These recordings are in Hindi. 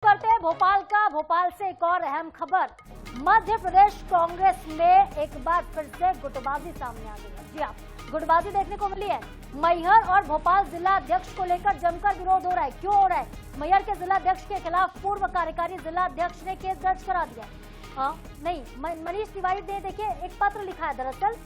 करते हैं भोपाल से एक और अहम खबर। मध्य प्रदेश कांग्रेस में एक बार फिर से गुटबाजी सामने आ गई है। जी हाँ, गुटबाजी देखने को मिली है। मैहर और भोपाल जिला अध्यक्ष को लेकर जमकर विरोध हो रहा है। क्यों हो रहा है? मैहर के जिला अध्यक्ष के खिलाफ पूर्व कार्यकारी जिला अध्यक्ष ने केस दर्ज करा दिया। मनीष तिवारी ने देखिए एक पत्र लिखा है। दरअसल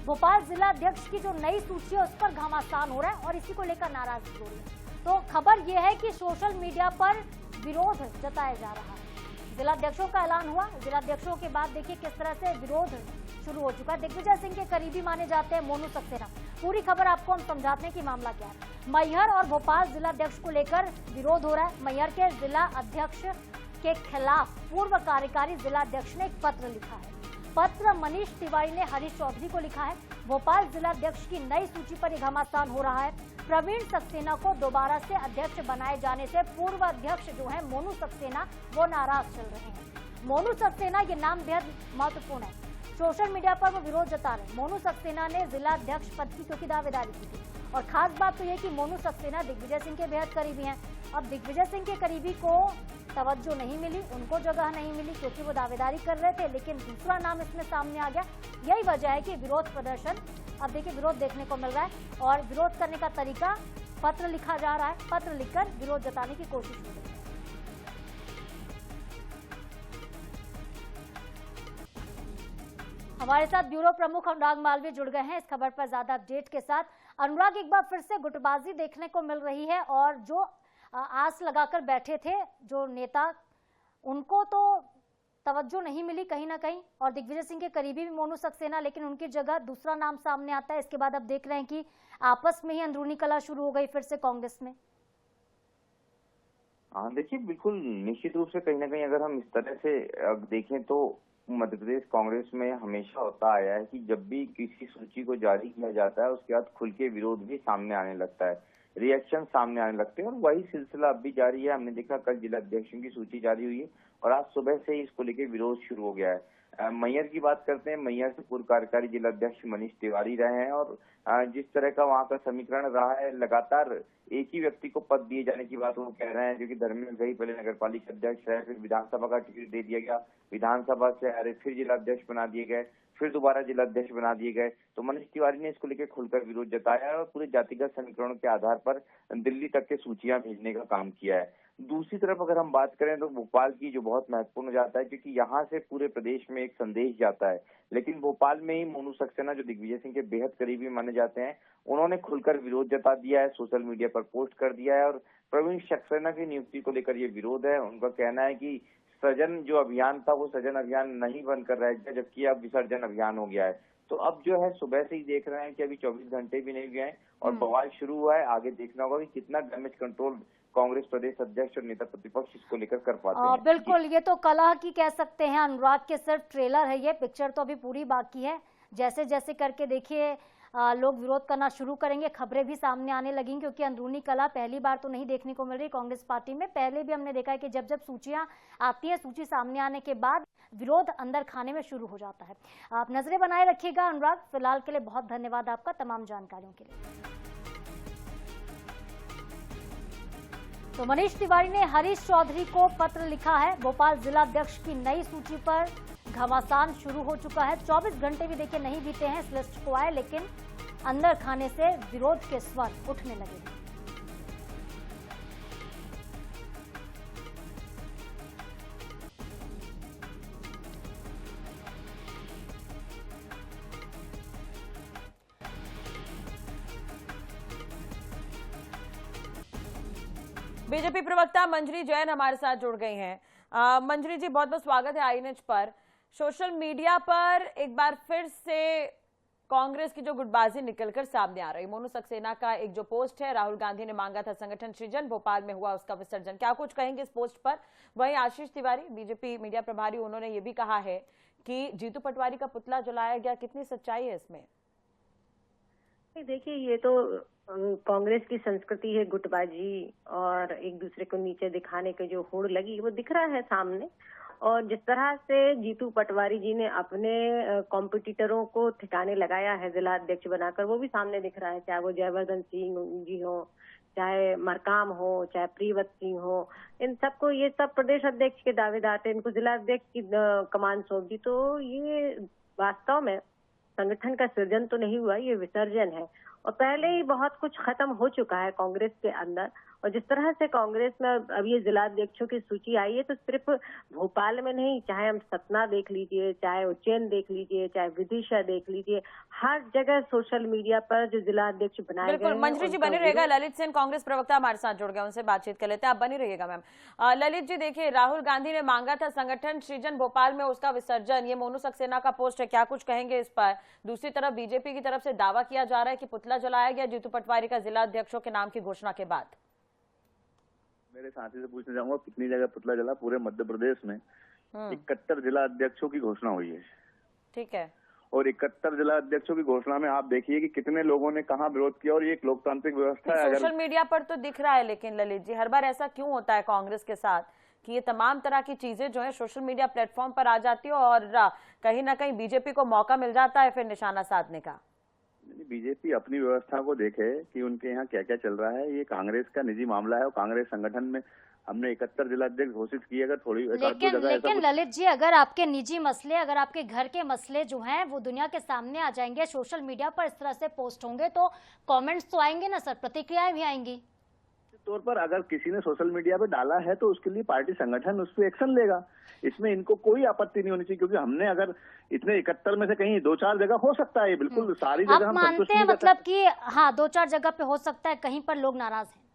भोपाल जिला अध्यक्ष की जो नई सूची है उस पर घमासान हो रहा है और इसी को लेकर नाराजगी हो रही है। तो खबर यह है कि सोशल मीडिया पर विरोध जताया जा रहा है। जिलाध्यक्षों का ऐलान हुआ। जिलाध्यक्षों के बाद देखिए किस तरह से विरोध शुरू हो चुका है। दिग्विजय सिंह के करीबी माने जाते हैं मोनू सक्सेना। पूरी खबर आपको हम समझाते हैं कि मामला क्या है। मैहर और भोपाल जिलाध्यक्ष को लेकर विरोध हो रहा है। मैहर के जिला अध्यक्ष के खिलाफ पूर्व कार्यकारी जिलाध्यक्ष ने एक पत्र लिखा है। पत्र मनीष तिवारी ने हरीश चौधरी को लिखा है। भोपाल जिलाध्यक्ष की नई सूची पर यह घमासान हो रहा है। प्रवीण सक्सेना को दोबारा से अध्यक्ष बनाए जाने से पूर्व अध्यक्ष जो है मोनू सक्सेना वो नाराज चल रहे हैं। मोनू सक्सेना ये नाम बेहद महत्वपूर्ण है। सोशल मीडिया पर वो विरोध जता रहे हैं। मोनू सक्सेना ने जिला अध्यक्ष पद की क्योंकि दावेदारी की थी और खास बात तो ये कि मोनू सक्सेना दिग्विजय सिंह के बेहद करीबी हैं। अब दिग्विजय सिंह के करीबी को तवज्जो नहीं मिली, उनको जगह नहीं मिली क्योंकि वो दावेदारी कर रहे थे, लेकिन दूसरा नाम इसमें सामने आ गया। यही वजह है कि विरोध प्रदर्शन अब देखिए विरोध देखने को मिल रहा है और विरोध करने का तरीका पत्र लिखा जा रहा है। पत्र लिखकर विरोध जताने की कोशिश हो रही है। हमारे साथ ब्यूरो प्रमुख अनुराग मालवीय जुड़ गए हैं इस खबर पर ज्यादा अपडेट के साथ। अनुराग, एक बार फिर से गुटबाजी देखने को मिल रही है और जो आस लगाकर बैठे थे जो नेता, उनको तो तवज्जो नहीं मिली कहीं ना कहीं और दिग्विजय सिंह के करीबी भी मोनू सक्सेना, लेकिन उनकी जगह दूसरा नाम सामने आता है। इसके बाद अब देख रहे हैं कि आपस में ही अंदरूनी कलह शुरू हो गई फिर से कांग्रेस में। हाँ, देखिए बिल्कुल निश्चित रूप से कहीं ना कहीं अगर हम इस तरह से देखें तो मध्य प्रदेश कांग्रेस में हमेशा होता आया है कि जब भी किसी सूची को जारी किया जाता है उसके बाद खुल के विरोध भी सामने आने लगता है, रिएक्शन सामने आने लगते हैं और वही सिलसिला अब भी जारी है। हमने देखा कल जिला अध्यक्षों की सूची जारी हुई है और आज सुबह से ही इसको लेकर विरोध शुरू हो गया है। मैहर की बात करते हैं। मैहर से पूर्व कार्यकारी जिला अध्यक्ष मनीष तिवारी रहे हैं और जिस तरह का वहाँ का समीकरण रहा है, लगातार एक ही व्यक्ति को पद दिए जाने की बात वो कह रहे हैं, जो कि धर्मेंद्र गही पहले नगर पालिका अध्यक्ष रहे, फिर विधानसभा का टिकट दे दिया गया, विधानसभा से हारे, फिर जिला अध्यक्ष बना दिए गए, फिर दोबारा जिला अध्यक्ष बना दिए गए। तो मनीष तिवारी ने इसको लेकर खुलकर विरोध जताया है और पूरे जातिगत समीकरणों के आधार पर दिल्ली तक के सूचियां भेजने का काम किया है। दूसरी तरफ अगर हम बात करें तो भोपाल की जो बहुत महत्वपूर्ण हो जाता है क्योंकि यहाँ से पूरे प्रदेश में एक संदेश जाता है, लेकिन भोपाल में ही मोनू सक्सेना जो दिग्विजय सिंह के बेहद करीबी माने जाते हैं, उन्होंने खुलकर विरोध जता दिया है, सोशल मीडिया पर पोस्ट कर दिया है और प्रवीण सक्सेना की नियुक्ति को लेकर ये विरोध है। उनका कहना है कि सृजन जो अभियान था वो सृजन अभियान नहीं बनकर रह गया, जबकि अब विसर्जन अभियान हो गया है। तो अब जो है सुबह से ही देख रहे हैं कि अभी 24 घंटे भी नहीं गए हैं और बवाल शुरू हुआ है। आगे देखना होगा कि कितना डैमेज कंट्रोल कांग्रेस प्रदेश अध्यक्ष और नेता प्रतिपक्ष इसको लेकर कर पाते हैं। बिल्कुल, ये तो कलह की कह सकते हैं अनुराग के सिर्फ ट्रेलर है, ये पिक्चर तो अभी पूरी बाकी है। जैसे जैसे करके देखिए लोग विरोध करना शुरू करेंगे, खबरें भी सामने आने लगेंगी क्योंकि अंदरूनी कलह पहली बार तो नहीं देखने को मिल रही कांग्रेस पार्टी में। पहले भी हमने देखा है कि जब जब सूचियां आती हैं, सूची सामने आने के बाद विरोध अंदर खाने में शुरू हो जाता है। आप नजरें बनाए रखिएगा अनुराग। फिलहाल के लिए बहुत धन्यवाद आपका तमाम जानकारियों के लिए। तो मनीष तिवारी ने हरीश चौधरी को पत्र लिखा है। भोपाल जिला अध्यक्ष की नई सूची पर घमासान शुरू हो चुका है। 24 घंटे भी देखिए नहीं बीते हैं इस लिस्ट को आए, लेकिन अंदर खाने से विरोध के स्वर उठने लगे हैं। बीजेपी प्रवक्ता मंजरी जैन हमारे साथ जुड़ गई हैं। मंजरी जी, बहुत बहुत स्वागत है आईएनएच पर। सोशल मीडिया पर एक बार फिर से कांग्रेस की जो गुटबाजी निकलकर सामने आ रही। मोनू सक्सेना का एक जो पोस्ट है, राहुल गांधी ने मांगा था संगठन सृजन, भोपाल में हुआ उसका विसर्जन। क्या कुछ कहेंगे इस पोस्ट पर? वहीं आशीष तिवारी बीजेपी मीडिया प्रभारी, उन्होंने ये भी कहा है कि जीतू पटवारी का पुतला जलाया गया। कितनी सच्चाई है इसमें? देखिए, ये तो कांग्रेस की संस्कृति है गुटबाजी और एक दूसरे को नीचे दिखाने की जो होड़ लगी वो दिख रहा है सामने। और जिस तरह से जीतू पटवारी जी ने अपने कॉम्पिटिटरों को ठिकाने लगाया है जिला अध्यक्ष बनाकर, वो भी सामने दिख रहा है, चाहे वो जयवर्धन सिंह जी हो, चाहे मरकाम हो, चाहे प्रियव्रत सिंह हो, इन सबको, ये सब प्रदेश अध्यक्ष के दावेदार थे, इनको जिला अध्यक्ष की कमान सौंप दी। तो ये वास्तव में संगठन का सृजन तो नहीं हुआ, ये विसर्जन है। और पहले ही बहुत कुछ खत्म हो चुका है कांग्रेस के अंदर। और जिस तरह से कांग्रेस में अब ये जिला अध्यक्षों की सूची आई है, तो सिर्फ भोपाल में नहीं, चाहे हम सतना देख लीजिए, चाहे उज्जैन देख लीजिए, चाहे विदिशा देख लीजिए, हर जगह सोशल मीडिया पर जो जिला अध्यक्ष बनाए गए हैं। मंजरी जी बने रहेगा। ललित सेन कांग्रेस प्रवक्ता हमारे साथ जुड़ गए, उनसे बातचीत कर लेते हैं। आप बनी रहिएगा मैम। ललित जी देखिए, राहुल गांधी ने मांगा था संगठन सृजन भोपाल में, उसका विसर्जन, ये मोनू सक्सेना का पोस्ट है, क्या कुछ कहेंगे इस पर? दूसरी तरफ बीजेपी की तरफ से दावा किया जा रहा है कि पुतला जलाया गया जीतू पटवारी का जिला अध्यक्षों के नाम की घोषणा के बाद। मेरे साथी से पूछना चाहूंगा, कितनी जगह पुतला जला? पूरे मध्य प्रदेश में 71 जिला अध्यक्षों की घोषणा हुई है। ठीक है। और 71 जिला अध्यक्षों की घोषणा में आप देखिए कि कितने लोगों ने कहां विरोध किया। और ये एक लोकतांत्रिक व्यवस्था है। सोशल मीडिया पर तो दिख रहा है, लेकिन ललित जी हर बार ऐसा क्यों होता है कांग्रेस के साथ कि ये तमाम तरह की चीजें जो है सोशल मीडिया प्लेटफॉर्म पर आ जाती है और कहीं ना कहीं बीजेपी को मौका मिल जाता है फिर निशाना साधने का? बीजेपी अपनी व्यवस्था को देखे कि उनके यहाँ क्या क्या चल रहा है। ये कांग्रेस का निजी मामला है और कांग्रेस संगठन में हमने 71 जिला अध्यक्ष घोषित किए। अगर थोड़ी लेकिन ललित जी, अगर आपके निजी मसले, अगर आपके घर के मसले जो हैं वो दुनिया के सामने आ जाएंगे, सोशल मीडिया पर इस तरह से पोस्ट होंगे, तो कमेंट्स तो आएंगे ना सर, प्रतिक्रियाएं भी आएंगी। तौर पर अगर किसी ने सोशल मीडिया पे डाला है तो उसके लिए पार्टी संगठन उस पर एक्शन लेगा। इसमें इनको कोई आपत्ति नहीं होनी चाहिए, क्योंकि हमने अगर इतने 71 में से कहीं 2-4 जगह हो सकता है, बिल्कुल सारी जगह हम मानते हैं मतलब कि हाँ 2-4 जगह पे हो सकता है, कहीं पर लोग नाराज हैं।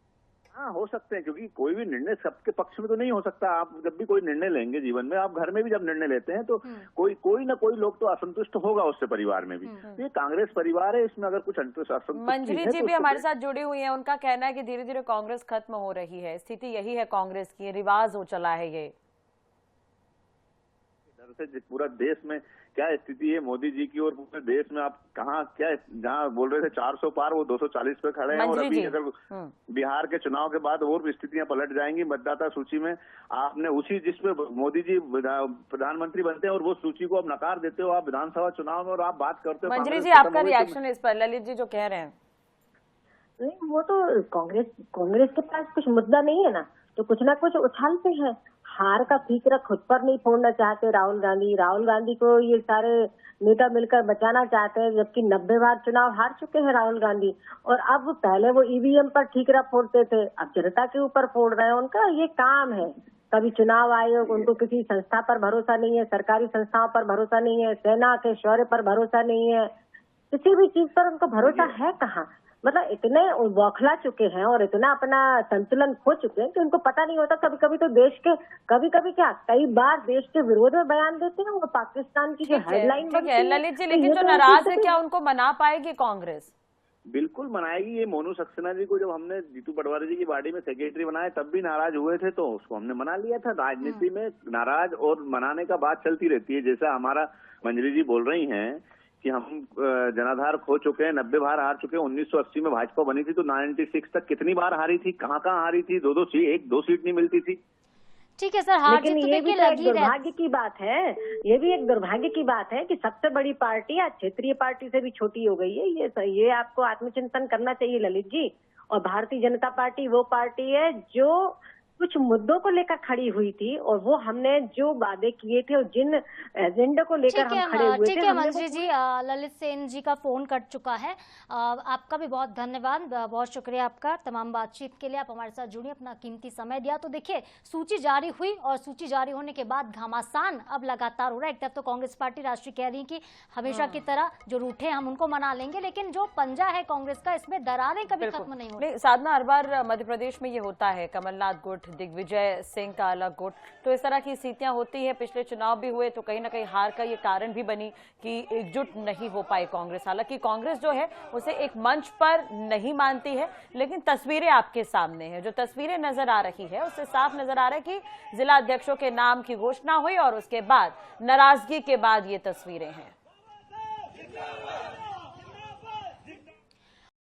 हाँ हो सकते हैं, क्योंकि कोई भी निर्णय सबके पक्ष में तो नहीं हो सकता। आप जब भी कोई निर्णय लेंगे जीवन में, आप घर में भी जब निर्णय लेते हैं तो कोई ना कोई लोग तो असंतुष्ट होगा उससे, परिवार में भी। ये कांग्रेस परिवार है, इसमें अगर कुछ असंतुष्टि मंजरी जी भी हमारे साथ जुड़ी हुई है, उनका कहना है कि धीरे धीरे कांग्रेस खत्म हो रही है, स्थिति यही है कांग्रेस की, रिवाज हो चला है ये। डर से पूरा देश में क्या स्थिति है मोदी जी की, और पूरे देश में आप कहाँ क्या, जहाँ बोल रहे थे 400 पार, वो 240 पे खड़े हैं। और अभी अगर बिहार के चुनाव के बाद और भी स्थितियां पलट जाएंगी मतदाता सूची में। आपने उसी जिसमें मोदी जी प्रधानमंत्री बनते हैं और वो सूची को आप नकार देते हो आप विधानसभा चुनाव में, और आप बात करते हो। मंजरी जी आपका रिएक्शन इस पर, ललित जी जो कह रहे हैं? नहीं, वो तो कांग्रेस के पास कुछ मुद्दा नहीं है ना, तो कुछ ना कुछ उछालते हैं। हार का फिक्र खुद पर नहीं फोड़ना चाहते राहुल गांधी को ये सारे नेता मिलकर बचाना चाहते हैं, जबकि 90 बार चुनाव हार चुके हैं राहुल गांधी। और अब पहले वो ईवीएम पर ठीकरा फोड़ते थे, अब जनता के ऊपर फोड़ रहे हैं। उनका ये काम है। कभी चुनाव आयोग, उनको किसी संस्था पर भरोसा नहीं है, सरकारी संस्थाओं पर भरोसा नहीं है, सेना के शौर्य पर भरोसा नहीं है, किसी भी चीज पर उनको भरोसा है कहाँ। मतलब इतने बौखला चुके हैं और इतना अपना संतुलन खो चुके हैं कि उनको पता नहीं होता। कभी कभी तो देश के कई बार देश के विरोध में बयान देते हैं। वो पाकिस्तान की जो हेडलाइन बनती है। ललित जी, लेकिन जो नाराज है, क्या उनको मना पाएगी कांग्रेस? बिल्कुल मनाएगी। ये मोनू सक्सेना जी को जब हमने जीतू पटवारी जी की पार्टी में सेक्रेटरी बनाया तब भी नाराज हुए थे, तो उसको हमने मना लिया था। राजनीति में नाराज और मनाने का बात चलती रहती है। जैसा हमारा मंजरी जी बोल रही हैं कि हम जनाधार खो चुके हैं, 90 बार हार चुके हैं। 1980 में भाजपा बनी थी तो 96 तक कितनी बार हारी थी, कहाँ हारी थी, 2 सीट नहीं मिलती थी। ठीक है सर, हार जीत तो देखिए लगी है। दुर्भाग्य की बात है, ये भी एक दुर्भाग्य की बात है कि सबसे बड़ी पार्टी आज क्षेत्रीय पार्टी से भी छोटी हो गई है। ये आपको आत्मचिंतन करना चाहिए ललित जी। और भारतीय जनता पार्टी वो पार्टी है जो कुछ मुद्दों को लेकर खड़ी हुई थी, और वो हमने जो वादे किए थे और जिन एजेंडे को लेकर हम खड़े हुए थे। ठीक है मंजरी जी, ललित सेन जी का फोन कट चुका है। आपका भी बहुत धन्यवाद, बहुत शुक्रिया आपका तमाम बातचीत के लिए। आप हमारे साथ जुड़े, अपना कीमती समय दिया। तो देखिए, सूची जारी हुई और सूची जारी होने के बाद घमासान अब लगातार हो रहा है। एक तरफ तो कांग्रेस पार्टी राष्ट्रीय कह रही कि हमेशा की तरह जो रूठे हम उनको मना लेंगे, लेकिन जो पंजा है कांग्रेस का, इसमें दरारें कभी खत्म नहीं हो रही। साधना, हर बार मध्य प्रदेश में ये होता है, कमलनाथ गुट, दिग्विजय सिंह का अलग गुट, तो इस तरह की स्थितियां होती है। पिछले चुनाव भी हुए तो कहीं ना कहीं हार का ये कारण भी बनी कि एकजुट नहीं हो पाई कांग्रेस। हालांकि कांग्रेस जो है उसे एक मंच पर नहीं मानती है, लेकिन तस्वीरें आपके सामने है। जो तस्वीरें नजर आ रही है उससे साफ नजर आ रहा है कि जिला अध्यक्षों के नाम की घोषणा हुई और उसके बाद नाराजगी के बाद ये तस्वीरें हैं।